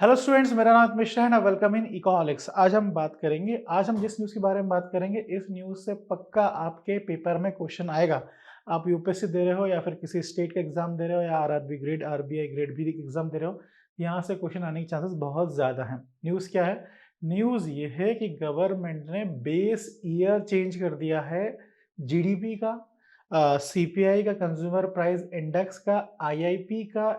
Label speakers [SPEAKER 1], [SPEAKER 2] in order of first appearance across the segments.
[SPEAKER 1] Hello students, मेरा नाम मिश्रा है ना। Welcome in economics. आज हम जिस न्यूज़ के बारे में बात करेंगे, इस न्यूज़ से पक्का आपके पेपर में क्वेश्चन आएगा। आप यूपीएससी दे रहे हो या फिर किसी स्टेट का एग्जाम दे रहे हो या RRB grade RBI grade B exam दे रहे हो, यहाँ से क्वेश्चन आने के चांसेस बहुत ज़्यादा हैं। न्यूज़ क्या है? न्यूज़ ये है कि गवर्नमेंट ने बेस ईयर चेंज कर दिया है जीडीपी का, सीपीआई का, कंज्यूमर प्राइस इंडेक्स का, आईआईपी का,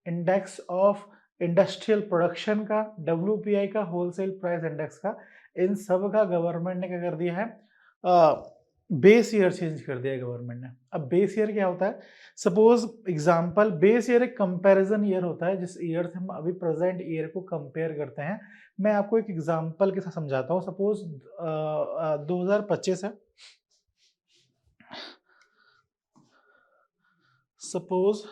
[SPEAKER 1] इंडेक्स ऑफ इंडस्ट्रियल प्रोडक्शन का, डब्ल्यूपीआई का, होलसेल प्राइस इंडेक्स का। इन सब का गवर्नमेंट ने क्या कर दिया है? बेस ईयर चेंज कर दिया है गवर्नमेंट ने। अब बेस ईयर क्या होता है? सपोज एग्जांपल, बेस ईयर एक कंपैरिजन ईयर होता है, जिस ईयर से हम अभी प्रेजेंट ईयर को कंपेयर करते हैं। मैं आपको एक एग्जांपल के साथ समझाता हूँ। सपोज 2025 है। सपोज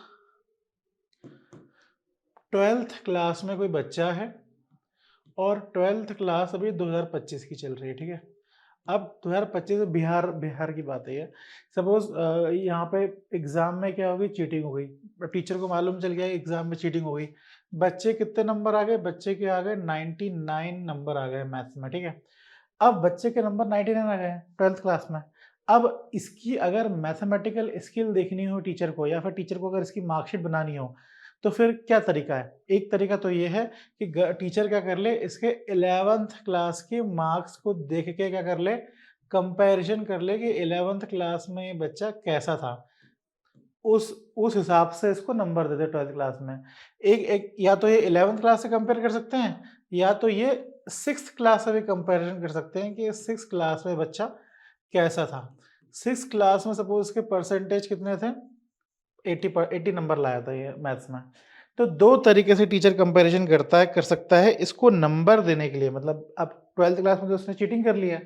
[SPEAKER 1] 12th क्लास में कोई बच्चा है और 12th क्लास अभी 2025 की चल रही है, ठीक है। अब 2025 में बिहार बिहार की बात है। सपोज यहाँ पे एग्जाम में क्या होगी? चीटिंग हो गई। टीचर को मालूम चल गया एग्जाम में चीटिंग हो गई। बच्चे कितने नंबर आ गए? बच्चे के आ गए 99 नंबर आ गए मैथ्स में, ठीक है। अब बच्चे के नंबर 99 आ गए हैं 12th क्लास में। अब इसकी अगर मैथमेटिकल स्किल देखनी हो टीचर को, या फिर टीचर को अगर इसकी मार्कशीट बनानी हो, तो फिर क्या तरीका है? एक तरीका तो ये है कि टीचर क्या कर ले, इसके 11th क्लास के मार्क्स को देख के क्या कर ले, कंपैरिजन कर ले कि 11th क्लास में ये बच्चा कैसा था। उस हिसाब से इसको नंबर दे दे 12th क्लास में। एक एक या तो ये 11th क्लास से कंपेयर कर सकते हैं, या तो ये 6th क्लास से भी कंपैरिजन कर सकते हैं कि 6th क्लास में बच्चा कैसा था। 6th क्लास में सपोज इसके परसेंटेज कितने थे? 80 नंबर लाया था ये मैथ्स में। तो दो तरीके से टीचर कंपैरिजन कर सकता है इसको नंबर देने के लिए। मतलब अब 12th क्लास में तो उसने चीटिंग कर लिया,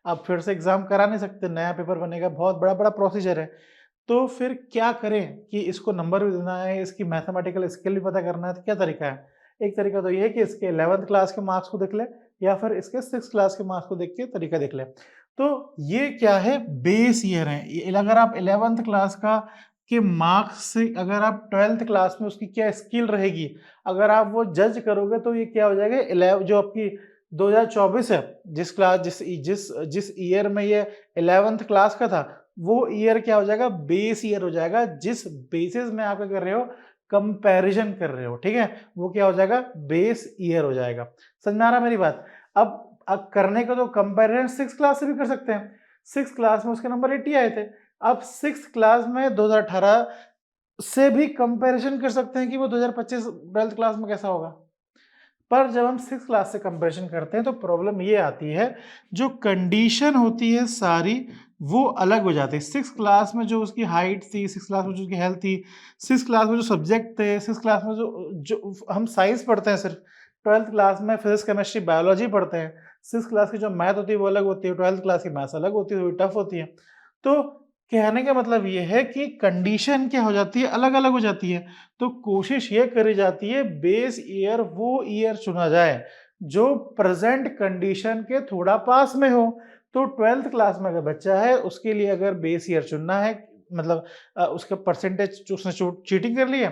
[SPEAKER 1] अब फिर से एग्जाम करा नहीं सकते, नया पेपर बनेगा, बहुत बड़ा बड़ा प्रोसीजर है। तो फिर क्या करें कि इसको नंबर भी देना है, इसकी मैथमेटिकल स्किल भी पता करना है, तो क्या तरीका है? एक तरीका तो ये है कि इसके 11th क्लास के मार्क्स को देख ले, या फिर इसके 6th क्लास के मार्क्स को देख के तरीका देख ले। तो ये क्या है? बेस ईयर है। अगर आप 11th क्लास का के मार्क्स से अगर आप 12th क्लास में उसकी क्या स्किल रहेगी, अगर आप वो जज करोगे, तो ये क्या हो जाएगा, जो आपकी 2024 है, जिस क्लास जिस जिस जिस ईयर में ये 11th क्लास का था, वो ईयर क्या हो जाएगा? बेस ईयर हो जाएगा। जिस बेसिस में आप क्या कर रहे हो? कंपैरिजन कर रहे हो, ठीक है। वो क्या हो जाएगा? बेस ईयर हो जाएगा। समझ में आ रहा है मेरी बात? अब करने को तो कंपैरिजन 6th क्लास से भी कर सकते हैं। 6th क्लास में उसके नंबर 80 आए थे। अब 6th क्लास में 2018 से भी कंपैरिजन कर सकते हैं कि वो 2025 12th क्लास में कैसा होगा। पर जब हम 6th क्लास से कंपैरिजन करते हैं, तो प्रॉब्लम ये आती है, जो कंडीशन होती है सारी वो अलग हो जाती है। 6th क्लास में जो उसकी हाइट थी, 6th क्लास में जो उसकी हेल्थ थी, 6th क्लास में जो सब्जेक्ट थे, 6th क्लास में जो जो हम साइंस पढ़ते हैं सिर्फ, 12th क्लास में फिजिक्स केमिस्ट्री बायोलॉजी पढ़ते हैं। 6th क्लास की जो मैथ होती है वो अलग होती है, 12th क्लास की मैथ्स अलग होती है, वो टफ होती है। तो कहने का मतलब ये है कि कंडीशन क्या हो जाती है? अलग अलग हो जाती है। तो कोशिश ये करी जाती है बेस ईयर वो ईयर चुना जाए जो प्रेजेंट कंडीशन के थोड़ा पास में हो। तो 12th क्लास में अगर बच्चा है, उसके लिए अगर बेस ईयर चुनना है, मतलब उसका परसेंटेज जो उसने चीटिंग कर ली है,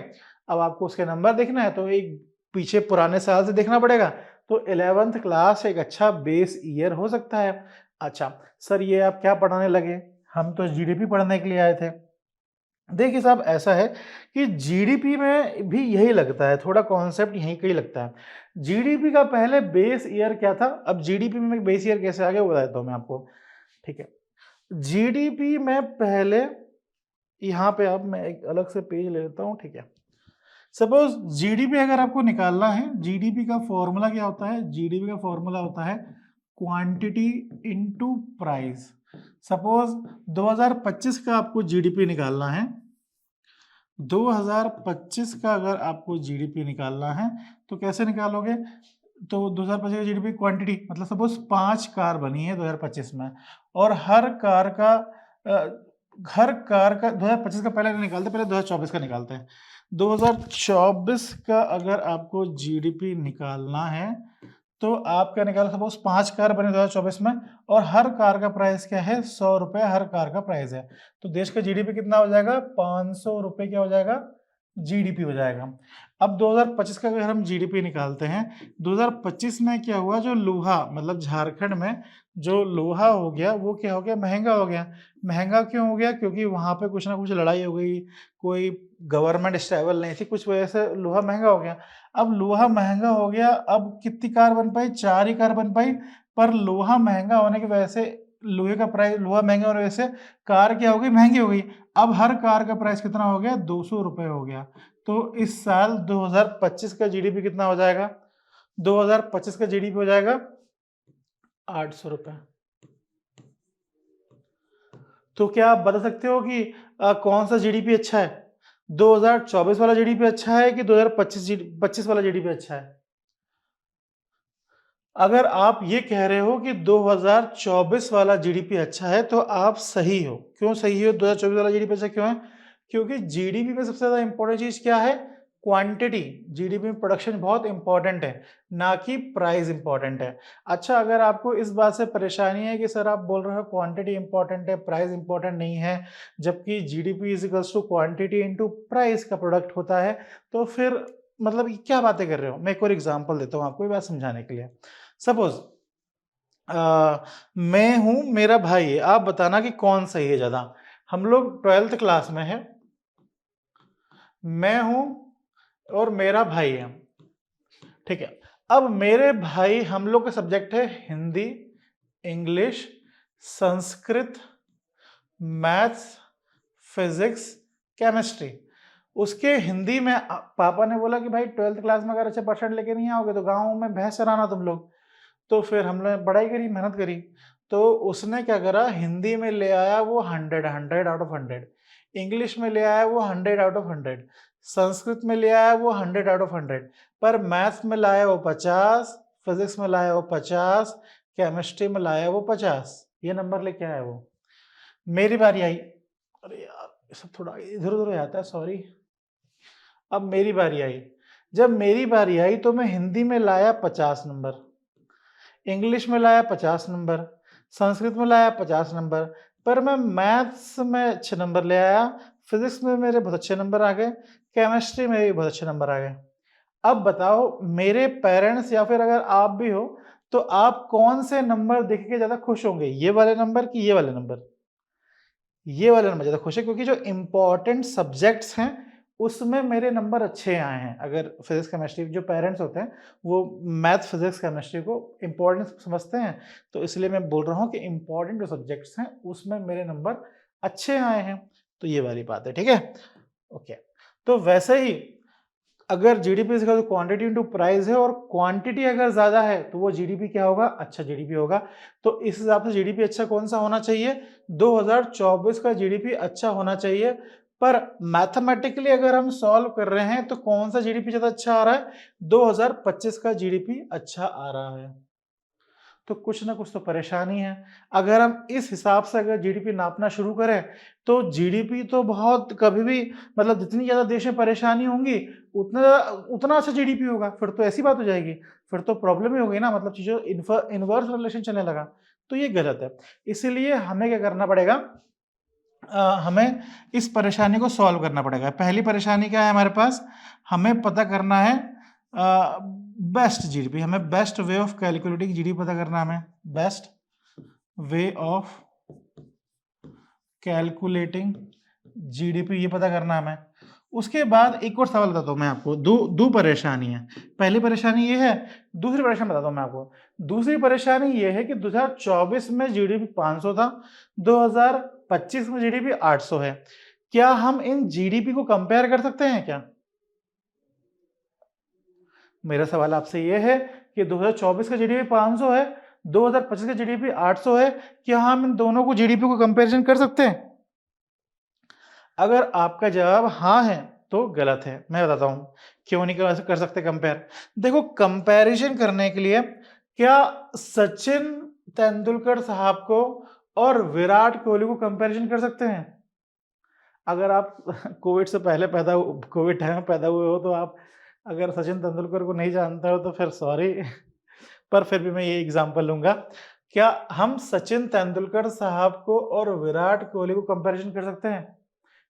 [SPEAKER 1] अब आपको उसके नंबर देखना है, तो एक पीछे पुराने साल से देखना पड़ेगा। तो 11th क्लास एक अच्छा बेस ईयर हो सकता है। अच्छा सर, ये आप क्या पढ़ाने लगे? हम तो जीडीपी पढ़ने के लिए आए थे। देखिए साहब, ऐसा है कि जीडीपी में भी यही लगता है, थोड़ा कॉन्सेप्ट यहीं का ही लगता है। जीडीपी का पहले बेस ईयर क्या था? अब जीडीपी में बेस ईयर कैसे आ गया वो बताता हूँ मैं आपको, ठीक है। जीडीपी में पहले, यहाँ पे अब मैं एक अलग से पेज ले लेता हूँ, ठीक है। सपोज जीडीपी अगर आपको निकालना है, जीडीपी का फॉर्मूला क्या होता है? जीडीपी का फॉर्मूला होता है क्वांटिटी इनटू प्राइस। सपोज 2025 का आपको जीडीपी निकालना है, 2025 का अगर आपको जीडीपी निकालना है, तो कैसे निकालोगे? तो 2025 का जीडीपी क्वांटिटी, मतलब सपोज 5 कार बनी है 2025 में, और हर कार का 2025 का पहले नहीं निकालते, पहले 2024 का निकालते हैं। 2024 का अगर आपको जीडीपी निकालना है, तो आप क्या निकालो? सपोज 5 कार बने 2024 में, और हर कार का प्राइस क्या है? 100 रुपए हर कार का प्राइस है। तो देश का जीडीपी कितना हो जाएगा? 500 रुपए क्या हो जाएगा? जीडीपी हो जाएगा। अब 2025 का अगर हम जीडीपी निकालते हैं, 2025 में क्या हुआ, जो लोहा मतलब झारखंड में जो लोहा हो गया वो क्या हो गया, महंगा हो गया। महंगा क्यों हो गया? क्योंकि वहां पे कुछ ना कुछ लड़ाई हो गई, कोई गवर्नमेंट स्टेबल नहीं थी, कुछ वजह से लोहा महंगा हो गया। अब लोहा महंगा हो गया, अब कितनी कार बन पाई? 4 ही कार बन पाई। पर लोहा महंगा होने की वजह से, लोहे का प्राइस, लोहा महंगा होने की वजह से कार क्या हो गई? महंगी हो गई। अब हर कार का प्राइस कितना हो गया? 200 रुपए हो गया। तो इस साल 2025 का जीडीपी कितना हो जाएगा? 2025 का जीडीपी हो जाएगा 800 रुपए। तो क्या आप बता सकते हो कि कौन सा जीडीपी अच्छा है? 2024 वाला जीडीपी अच्छा है कि 2025 वाला जीडीपी अच्छा है? अगर आप ये कह रहे हो कि 2024 वाला जीडीपी अच्छा है तो आप सही हो। क्यों सही हो? 2024 वाला जीडीपी अच्छा क्यों है? क्योंकि जीडीपी में सबसे ज्यादा इंपॉर्टेंट चीज क्या है? क्वांटिटी। जीडीपी में प्रोडक्शन बहुत इंपॉर्टेंट है, ना कि प्राइस इंपॉर्टेंट है। अच्छा, अगर आपको इस बात से परेशानी है कि सर आप बोल रहे हो क्वांटिटी इंपॉर्टेंट है, प्राइस इंपॉर्टेंट नहीं है, जबकि GDP is equals to quantity into price का प्रोडक्ट होता है, तो फिर मतलब ये क्या बातें कर रहे हो? मैं एक और एग्जांपल देता हूँ आपको ये बात समझाने के लिए। सपोज मैं हूं, मेरा भाई है, आप बताना कि कौन सही है ज्यादा। हम लोग 12th क्लास में है, मैं हूं और मेरा भाई है, ठीक है। अब मेरे भाई, हम लोग का सब्जेक्ट है Hindi, English, Sanskrit, maths, physics, chemistry. उसके हिंदी में पापा ने बोला कि भाई 12th क्लास में अगर अच्छे परसेंट लेके नहीं आओगे तो गांव में भैंस चराना तुम लोग। तो फिर हमने पढ़ाई करी, मेहनत करी। तो उसने क्या करा, हिंदी में ले आया वो 100 आउट ऑफ 100, इंग्लिश में ले आया वो 100 आउट ऑफ 100, संस्कृत में ले आया वो 100 आउट ऑफ 100, पर मैथ्स में लाया वो 50, फिजिक्स में लाया वो 50, केमिस्ट्री में लाया वो 50। ये नंबर लेके आया वो। मेरी बारी आई, अरे यार ये सब थोड़ा इधर उधर हो जाता है, सॉरी। अब मेरी बारी आई, जब मेरी बारी आई तो मैं हिंदी में लाया 50 नंबर, इंग्लिश में लाया 50 नंबर, संस्कृत में लाया 50 नंबर, पर मैं मैथ्स में अच्छे नंबर ले आया, फिजिक्स में मेरे बहुत अच्छे नंबर आ गए, केमिस्ट्री में भी बहुत अच्छे नंबर आ गए। अब बताओ, मेरे पेरेंट्स या फिर अगर आप भी हो, तो आप कौन से नंबर देख के ज्यादा खुश होंगे? ये वाले नंबर कि ये वाले नंबर? ये वाले नंबर ज्यादा खुश है, क्योंकि जो इंपॉर्टेंट सब्जेक्ट्स हैं उसमें मेरे नंबर अच्छे आए हैं। अगर फिजिक्स केमिस्ट्री, जो पेरेंट्स होते हैं वो मैथ फिजिक्स केमिस्ट्री को इंपॉर्टेंट समझते हैं, तो इसलिए मैं बोल रहा हूँ कि इंपॉर्टेंट जो सब्जेक्ट्स हैं उसमें मेरे नंबर अच्छे आए हैं। तो ये वाली बात है, ठीक है। ओके, तो वैसे ही अगर जीडीपी का जो क्वांटिटी इनटू प्राइस है, और क्वांटिटी अगर ज्यादा है तो वो जीडीपी क्या होगा? अच्छा जीडीपी होगा। तो इस हिसाब से जीडीपी अच्छा कौन सा होना चाहिए? 2024 का जीडीपी अच्छा होना चाहिए। पर मैथमेटिकली अगर हम सॉल्व कर रहे हैं तो कौन सा जीडीपी ज्यादा अच्छा आ रहा है? 2025 का जीडीपी अच्छा आ रहा है। तो कुछ ना कुछ तो परेशानी है। अगर हम इस हिसाब से अगर जीडीपी नापना शुरू करें तो जीडीपी तो बहुत कभी भी, मतलब जितनी ज्यादा देश में परेशानी होंगी उतना उतना अच्छा जीडीपी होगा। फिर तो ऐसी बात हो जाएगी, फिर तो प्रॉब्लम ही हो गई ना, मतलब चीजों इनवर्स रिलेशन चलने लगा। तो ये गलत है। इसीलिए हमें क्या करना पड़ेगा, हमें इस परेशानी को सॉल्व करना पड़ेगा। पहली परेशानी क्या है हमारे पास? हमें पता करना है बेस्ट जीडीपी। हमें best way of calculating GDP पता करना है। हमें best way of calculating GDP ये पता करना है हमें। उसके बाद एक और सवाल बताता हूँ मैं आपको। दो परेशानी है। पहली परेशानी ये है, दूसरी परेशानी बताता हूँ मैं आपको। दूसरी परेशानी ये है कि 2024 में जीडीपी 500 था, 2025 में जीडीपी 800 है। क्या हम इन जीडीपी को कंपेयर कर सकते हैं क्या? मेरा सवाल आपसे ये है कि 2024 का जीडीपी 500 है, 2025 का जीडीपी 800 है, क्या हम इन दोनों को जीडीपी को कंपैरिजन कर सकते हैं? अगर आपका जवाब हाँ है तो गलत है। मैं बताता हूं क्यों नहीं कर सकते कंपेयर। देखो, कंपैरिजन करने के लिए क्या सचिन तेंदुलकर साहब को और विराट कोहली को कंपैरिजन कर सकते हैं? अगर आप कोविड से पहले कोविड टाइम में पैदा हुए हो तो आप अगर सचिन तेंदुलकर को नहीं जानते हो तो फिर सॉरी पर फिर भी मैं ये एग्जांपल लूंगा। क्या हम सचिन तेंदुलकर साहब को और विराट कोहली को कंपैरिजन कर सकते हैं?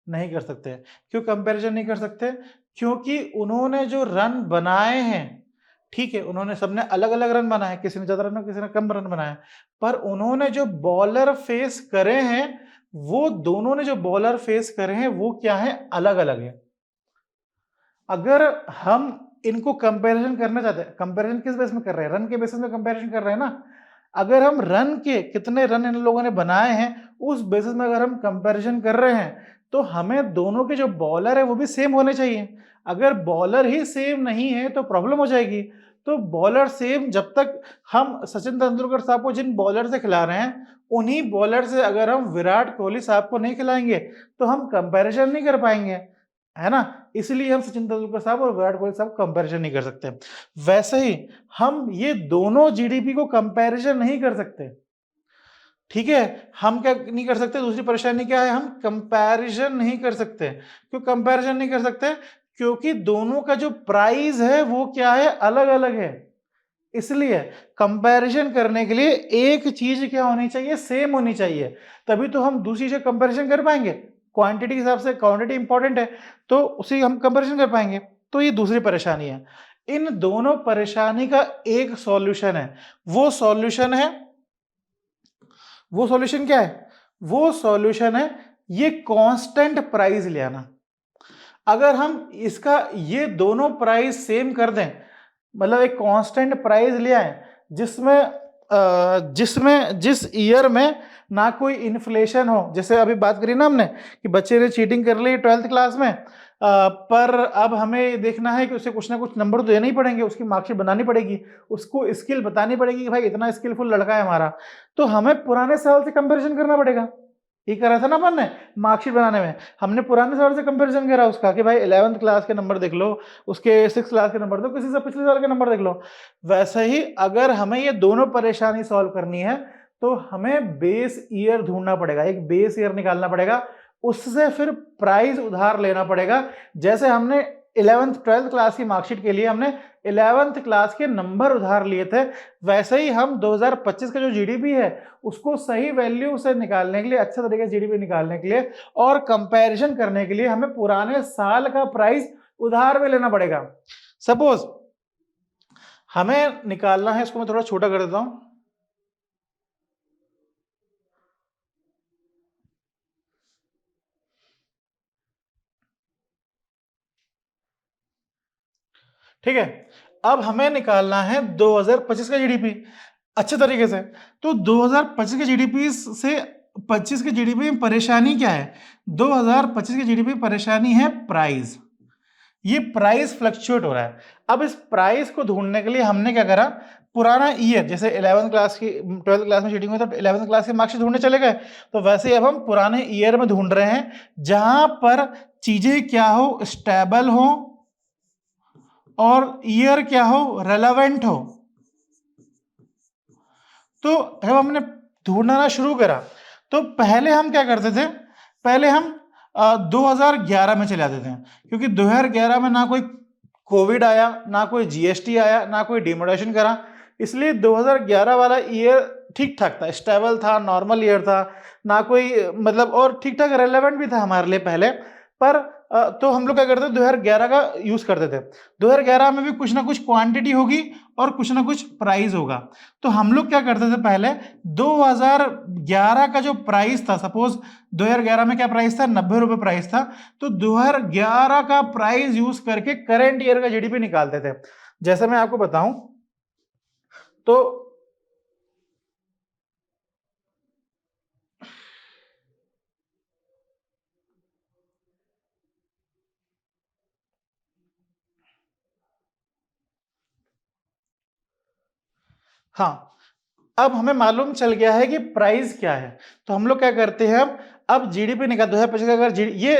[SPEAKER 1] नहीं कर सकते। क्यों कंपैरिजन नहीं कर सकते? क्योंकि उन्होंने जो रन बनाए हैं, ठीक है, उन्होंने सबने अलग-अलग रन बनाए, किसी ने ज़्यादा रन किसी ने कम रन बनाए, पर उन्होंने जो बॉलर फेस करे हैं, वो दोनों ने जो बॉलर फेस करे हैं, वो क्या है? अलग-अलग है। अगर हम इनको कंपैरिजन करना चाहते हैं, कंपैरिजन किस बेस में कर रहे हैं? रन के बेसिस में कंपैरिजन कर रहे हैं ना। अगर हम रन के कितने रन इन लोगों ने बनाए हैं, उस बेसिस में अगर हम कंपैरिजन कर रहे हैं, तो हमें दोनों के जो बॉलर है वो भी सेम होने चाहिए। अगर बॉलर ही सेम नहीं है तो प्रॉब्लम हो जाएगी। तो बॉलर सेम जब तक हम सचिन तेंदुलकर साहब को जिन बॉलर से खिला रहे हैं, उन्हीं बॉलर से अगर हम विराट कोहली साहब को नहीं खिलाएंगे, तो हम कंपैरिजन नहीं कर पाएंगे, है ना? इसलिए हम सचिन तेंदुलकर साहब और विराट कोहली साहब कंपैरिजन नहीं कर सकते। वैसे ही हम ये दोनों जीडीपी को कंपैरिजन नहीं कर सकते, ठीक है? हम क्या नहीं कर सकते? दूसरी परेशानी क्या है? हम कंपैरिजन नहीं कर सकते। क्यों कंपैरिजन नहीं कर सकते? क्योंकि दोनों का जो प्राइस है वो क्या है? अलग-अलग है। इसलिए कंपैरिजन करने के लिए एक चीज क्या होनी चाहिए? सेम होनी चाहिए, तभी तो हम दूसरी से कंपैरिजन कर पाएंगे। क्वांटिटी के हिसाब से क्वांटिटी इंपॉर्टेंट है, तो उसी हम कंपैरिजन कर पाएंगे। तो ये दूसरी परेशानी है। इन दोनों परेशानी का एक सॉल्यूशन है। वो सॉल्यूशन है, वो सॉल्यूशन क्या है? वो सॉल्यूशन है ये कांस्टेंट प्राइस ले आना। अगर हम इसका ये दोनों प्राइस सेम कर दें, मतलब एक कांस्टेंट प्राइस ले आए जिसमें जिस ईयर में ना कोई इन्फ्लेशन हो, जैसे अभी बात करी ना हमने कि बच्चे ने चीटिंग कर ली 12th क्लास में, पर अब हमें देखना है कि उसे कुछ ना कुछ नंबर तो देने ही पड़ेंगे, उसकी मार्कशीट बनानी पड़ेगी, उसको स्किल बतानी पड़ेगी कि भाई इतना स्किलफुल लड़का है हमारा, तो हमें पुराने साल से कंपेरिजन करना पड़ेगा। ये करा था ना अपन ने मार्कशीट बनाने में, हमने पुराने साल से कंपैरिजन करा उसका कि भाई 11th क्लास के नंबर देख लो, उसके 6th क्लास के नंबर दो, किसी से पिछले साल के नंबर देख लो। वैसे ही अगर हमें ये दोनों परेशानी सॉल्व करनी है, तो हमें बेस ईयर ढूंढना पड़ेगा, एक बेस ईयर निकालना पड़ेगा, उससे फिर प्राइस उधार लेना पड़ेगा। जैसे हमने 11th 12th क्लास की मार्कशीट के लिए हमने 11th क्लास के नंबर उधार लिए थे, वैसे ही हम 2025 का जो जीडीपी है उसको सही वैल्यू से निकालने के लिए, अच्छे तरीके से जीडीपी निकालने के लिए और कंपैरिजन करने के लिए हमें पुराने साल का प्राइस उधार में लेना पड़ेगा। सपोज हमें निकालना है, इसको मैं थोड़ा छोटा कर देता हूं, ठीक है। अब हमें निकालना है 2025 का जीडीपी अच्छे तरीके से। तो 2025 के जीडीपी से 25 के जीडीपी में परेशानी क्या है? 2025 के जीडीपी में परेशानी है प्राइस। ये प्राइस फ्लक्चुएट हो रहा है। अब इस प्राइस को ढूंढने के लिए हमने क्या करा, पुराना ईयर, जैसे 11th क्लास की 12th क्लास में चीटिंग हुई तो 11th क्लास के मार्क्स ढूंढने चले गए, तो वैसे ही अब हम पुराने ईयर में ढूंढ रहे हैं जहां पर चीजें क्या हो, स्टेबल हो और ईयर क्या हो, रेलेवेंट हो। तो जब हमने ढूंढना शुरू करा तो पहले हम क्या करते थे, पहले हम 2011 में चले जाते थे, क्योंकि 2011 में ना कोई कोविड आया, ना कोई जीएसटी आया, ना कोई डिमोनेटाइजेशन करा, इसलिए 2011 वाला ईयर ठीक ठाक था, स्टेबल था, नॉर्मल ईयर था, ना कोई मतलब और ठीक ठाक रेलेवेंट भी था हमारे लिए पहले। पर तो हम लोग क्या करते थे, 2011 का यूज करते थे। 2011 में भी कुछ ना कुछ क्वांटिटी होगी और कुछ ना कुछ प्राइस होगा। तो हम लोग क्या करते थे, पहले 2011 का जो प्राइस था, सपोज 2011 में क्या प्राइस था, 90 रुपए प्राइस था, तो 2011 का प्राइस यूज करके करंट ईयर का जीडीपी निकालते थे। जैसे मैं आपको बताऊं तो हाँ, अब हमें मालूम चल गया है कि प्राइस क्या है, तो हम लोग क्या करते हैं, अब जीडीपी निकाल 2025 का, अगर ये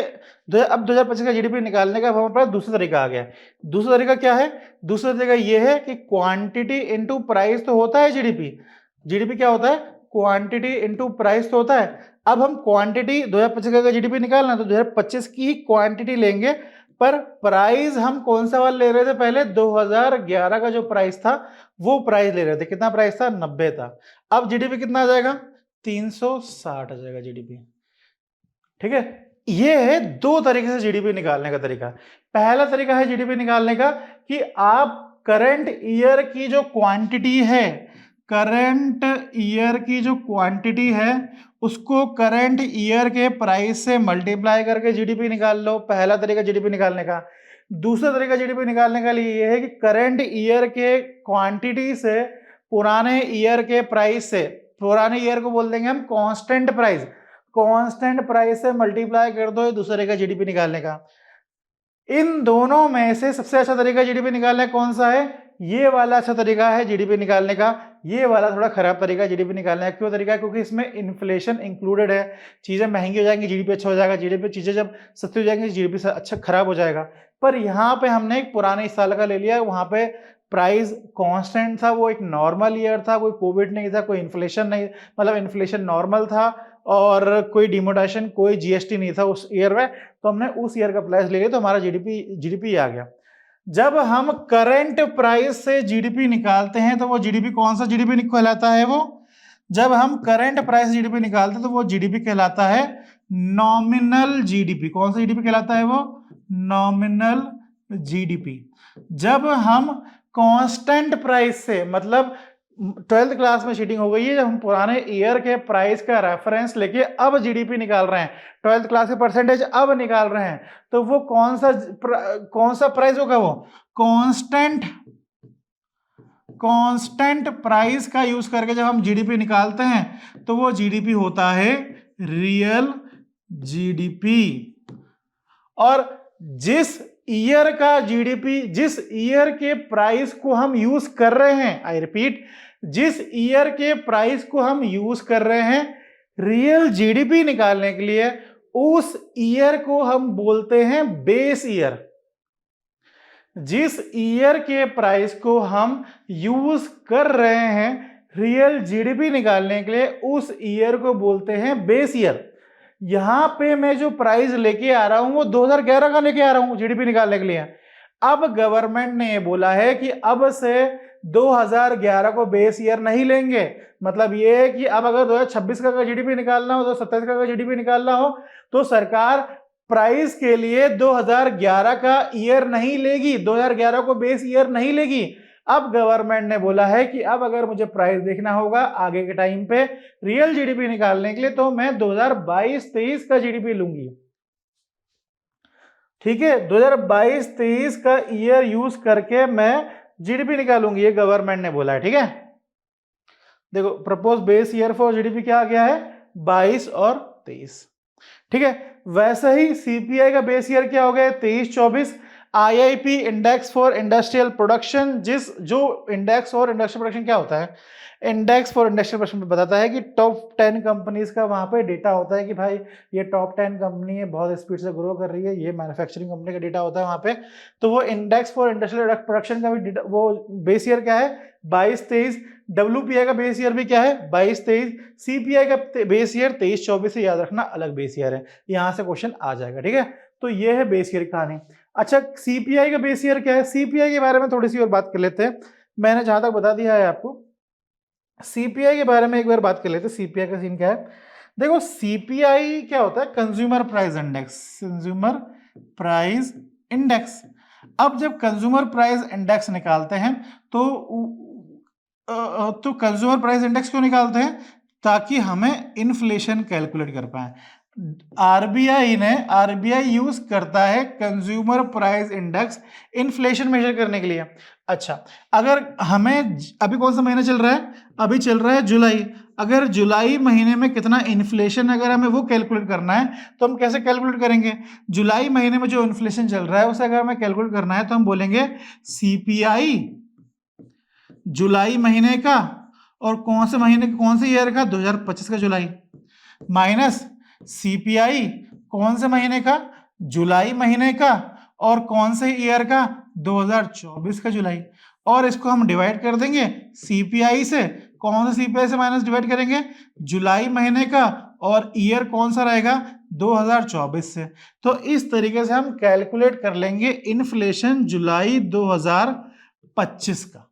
[SPEAKER 1] अब 2025 का जीडीपी निकालने का हमारे पास दूसरा तरीका आ गया है। दूसरा तरीका क्या है? दूसरा तरीका ये है कि क्वांटिटी इनटू प्राइस तो होता है जीडीपी। जीडीपी क्या होता है? क्वांटिटी इनटू प्राइस तो होता है। अब हम क्वांटिटी 2025 का जीडीपी निकालना तो 2025 की ही क्वांटिटी लेंगे, पर प्राइस हम कौन सा वाला ले रहे थे, पहले 2011 का जो प्राइस था वो प्राइस ले रहे थे। कितना प्राइस था? 90 था। अब जीडीपी कितना आ जाएगा? 360 आ जाएगा जीडीपी, ठीक है। ये है दो तरीके से जीडीपी निकालने का तरीका। पहला तरीका है जीडीपी निकालने का कि आप करंट ईयर की जो क्वांटिटी है, करंट ईयर की जो क्वांटिटी है उसको करंट ईयर के प्राइस से मल्टीप्लाई करके जीडीपी निकाल लो। पहला तरीका जीडीपी निकालने का। दूसरा तरीका जीडीपी निकालने का लिए ये है कि करंट ईयर के क्वांटिटी से पुराने ईयर के प्राइस से, पुराने ईयर को बोल देंगे हम कांस्टेंट प्राइस, कांस्टेंट प्राइस से मल्टीप्लाई कर दो। ये दूसरा तरीका जीडीपी निकालने का। इन दोनों में से सबसे अच्छा तरीका जीडीपी निकालने का कौन सा है? ये वाला अच्छा तरीका है जीडीपी निकालने का। ये वाला थोड़ा खराब तरीका है जीडीपी निकालने का। क्यों तरीका है? क्योंकि इसमें इन्फ्लेशन इंक्लूडेड है। चीजें महंगी हो जाएंगी, जीडीपी अच्छा हो जाएगा। जीडीपी चीजें जब सस्ती हो जाएंगी, जीडीपी अच्छा खराब हो जाएगा। पर यहाँ पे हमने एक पुराने साल का ले लिया, वहां पे प्राइस कांस्टेंट था, वो एक नॉर्मल ईयर था, कोई कोविड नहीं था, कोई इन्फ्लेशन नहीं, मतलब इन्फ्लेशन नॉर्मल था और कोई डिमोनेटाइजेशन, कोई जीएसटी नहीं था उस ईयर में। तो हमने उस ईयर का प्राइस ले लिया, तो हमारा जीडीपी आ गया। जब हम करंट प्राइस से जीडीपी निकालते हैं तो वो जीडीपी कौन सा जीडीपी कहलाता है? वो जब हम करंट प्राइस जीडीपी निकालते हैं तो वो जीडीपी कहलाता है नॉमिनल जीडीपी। कौन सा जीडीपी कहलाता है? वो नॉमिनल जीडीपी। जब हम कांस्टेंट प्राइस से, मतलब 12th क्लास में चीटिंग हो गई है, जब हम पुराने ईयर के प्राइस का रेफरेंस लेके अब जीडीपी निकाल रहे हैं, 12th क्लास के परसेंटेज अब निकाल रहे हैं, तो वो कौन सा प्राइस होगा? वो कांस्टेंट प्राइस का यूज करके जब हम जीडीपी निकालते हैं तो वो जीडीपी होता है रियल जीडीपी। और जिस ईयर का जीडीपी, जिस ईयर के प्राइस को हम यूज कर रहे हैं, आई रिपीट, जिस ईयर के प्राइस को हम यूज कर रहे हैं रियल जीडीपी निकालने के लिए, उस ईयर को हम बोलते हैं बेस ईयर। जिस ईयर के प्राइस को हम यूज कर रहे हैं रियल जीडीपी निकालने के लिए, उस ईयर को बोलते हैं बेस ईयर। यहां पे मैं जो प्राइस लेके आ रहा हूं वो 2011 का लेके आ रहा हूं जीडीपी निकालने के लिए। अब गवर्नमेंट ने ये बोला है कि अब से 2011 को बेस ईयर नहीं लेंगे। मतलब ये है कि अब अगर 2026 का जीडीपी निकालना हो, 2027 का जीडीपी निकालना हो, तो सरकार प्राइस के लिए 2011 का ईयर नहीं लेगी, 2011 को बेस ईयर नहीं लेगी। अब गवर्नमेंट ने बोला है कि अब अगर मुझे प्राइस देखना होगा आगे के टाइम पे रियल जीडीपी निकालने के लिए, तो मैं 2022-23 का जीडीपी लूंगी। ठीक है, 2022-23 का ईयर यूज करके मैं जीडीपी निकालूंगी, ये गवर्नमेंट ने बोला है। ठीक है, देखो propose base year for GDP क्या आ गया है? 22 और 23। ठीक है, वैसे ही सीपीआई का बेस ईयर क्या हो गया? 23-24। IIP index for industrial production, जो इंडेक्स फॉर इंडस्ट्रियल प्रोडक्शन क्या होता है? इंडेक्स फॉर इंडस्ट्रियल प्रोडक्शन बताता है कि टॉप 10 कंपनीज का वहां पे डेटा होता है कि भाई ये टॉप 10 कंपनी है, बहुत स्पीड से ग्रो कर रही है, ये मैन्युफैक्चरिंग कंपनी का डेटा होता है वहां पे। तो वो इंडेक्स फॉर इंडस्ट्रियल प्रोडक्शन का भी वो बेस ईयर क्या है? 22-23। डब्ल्यूपीआई का बेस ईयर भी क्या है? 22-23। सीपीआई का बेस ईयर 23-24 से, याद रखना अलग बेस ईयर है, यहां से क्वेश्चन आ जाएगा। ठीक है, तो ये है बेस ईयर की कहानी। अच्छा, सीपीआई का बेस ईयर क्या है? सीपीआई के बारे में थोड़ी सी और बात कर लेते हैं। मैंने जहां तक बता दिया है आपको, सीपीआई के बारे में एक बार बात कर लेते हैं। सीपीआई का सीन क्या है? देखो सीपीआई क्या होता है? Consumer price index, consumer price index. अब जब कंज्यूमर प्राइस इंडेक्स निकालते हैं तो कंज्यूमर प्राइस इंडेक्स क्यों निकालते हैं? ताकि हमें इन्फ्लेशन कैलकुलेट कर पाए। आरबीआई यूज करता है consumer price index inflation measure करने के लिए। अच्छा, अगर हमें अभी कौन सा महीना चल रहा है? अभी चल रहा है जुलाई। अगर जुलाई महीने में कितना इन्फ्लेशन, अगर हमें वो कैलकुलेट करना है तो हम कैसे कैलकुलेट करेंगे? जुलाई महीने में जो इन्फ्लेशन चल रहा है उसे अगर हमें कैलकुलेट करना है तो हम बोलेंगे सीपीआई जुलाई महीने का, और कौन से महीने, कौन से ईयर का? 2025 का जुलाई, माइनस सीपीआई कौन से महीने का? जुलाई महीने का, और कौन से ईयर का? 2024 का जुलाई। और इसको हम डिवाइड कर देंगे सीपीआई से। कौन से सीपीआई से माइनस डिवाइड करेंगे? जुलाई महीने का, और ईयर कौन सा रहेगा? 2024 से। तो इस तरीके से हम कैलकुलेट कर लेंगे इन्फ्लेशन जुलाई 2025 का।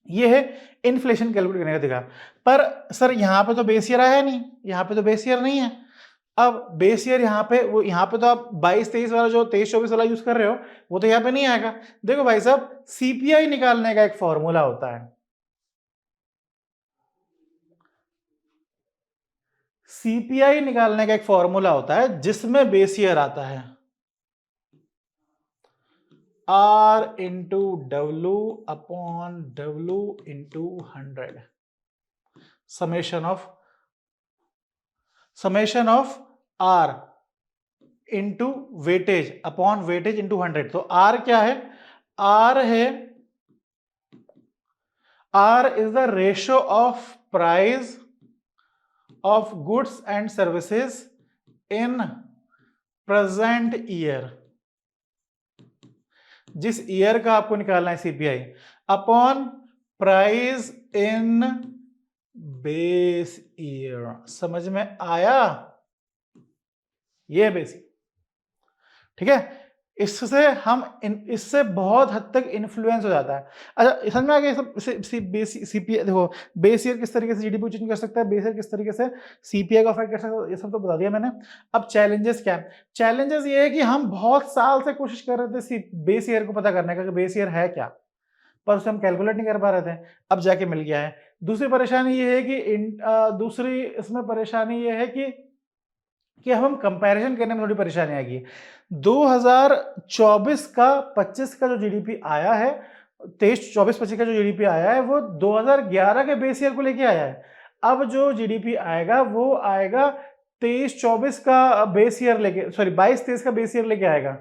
[SPEAKER 1] ये है इन्फ्लेशन कैलकुलेट करने का तरीका। पर सर यहाँ पे तो बेस ईयर आया नहीं, यहाँ पे तो बेस ईयर नहीं है, अब बेस ईयर यहाँ पे, वो यहाँ पे तो आप 22-23 वाला जो 23-24 वाला यूज कर रहे हो वो तो यहाँ पे नहीं आएगा। देखो भाई साहब, सीपीआई निकालने का एक फॉर्मूला होता है, सीपीआई निकालने का एक फॉर्मूला होता है जिसमें बेस ईयर आता है R into W upon W into 100, summation of R into weightage upon weightage into 100। तो R क्या है? R है, R is the ratio of price of goods and services in present year, जिस year का आपको निकालना है CPI, upon price in base year. समझ में आया? ये बेस, ठीक है। इससे हम इससे बहुत हद तक इन्फ्लुएंस हो जाता है। अच्छा, समझ में आ गया सब? सीपीआई देखो, बेस ईयर किस तरीके से जीडीपी चेंज कर सकता है, बेस ईयर किस तरीके से सीपीआई को अफेक्ट कर सकता है, ये सब तो बता दिया मैंने। अब चैलेंजेस क्या है? चैलेंजेस ये है कि हम बहुत साल से कोशिश कर रहे थे बेस ईयर को पता करने का कि बेस ईयर है क्या, पर उसे हम कैलकुलेट नहीं कर पा रहे थे, अब जाके मिल गया है। दूसरी परेशानी ये है कि दूसरी इसमें परेशानी ये है कि अब हम कंपैरिजन करने में थोड़ी परेशानी आएगी। 2024 का 25 का जो जीडीपी आया है, 23-24-25 का जो जीडीपी आया है वो 2011 के बेस ईयर को लेके आया है। अब जो जीडीपी आएगा वो आएगा 23-24 का बेस ईयर लेके, सॉरी 22-23 का बेस ईयर लेके आएगा।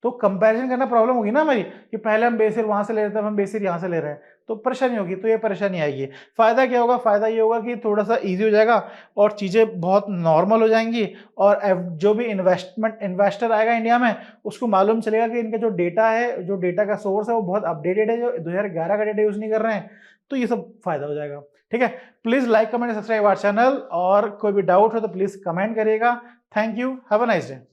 [SPEAKER 1] तो कंपैरिजन करना प्रॉब्लम होगी ना हमारी, कि पहले हम बेस ईयर वहां से ले रहे थे, अब हम बेस ईयर यहाँ से ले रहे हैं, तो परेशानी होगी। तो ये परेशानी आएगी। फायदा क्या होगा? फायदा ये होगा कि थोड़ा सा इजी हो जाएगा और चीजें बहुत नॉर्मल हो जाएंगी, और जो भी इन्वेस्टर आएगा इंडिया में, उसको मालूम चलेगा कि इनका जो डेटा है, जो डेटा का सोर्स है वो बहुत अपडेटेड है, जो 2011 का डेटा यूज नहीं कर रहे हैं। तो ये सब फायदा हो जाएगा, ठीक है। Please like, comment, subscribe our channel, और कोई भी डाउट हो तो प्लीज कमेंट करिएगा। Thank you, have a nice day.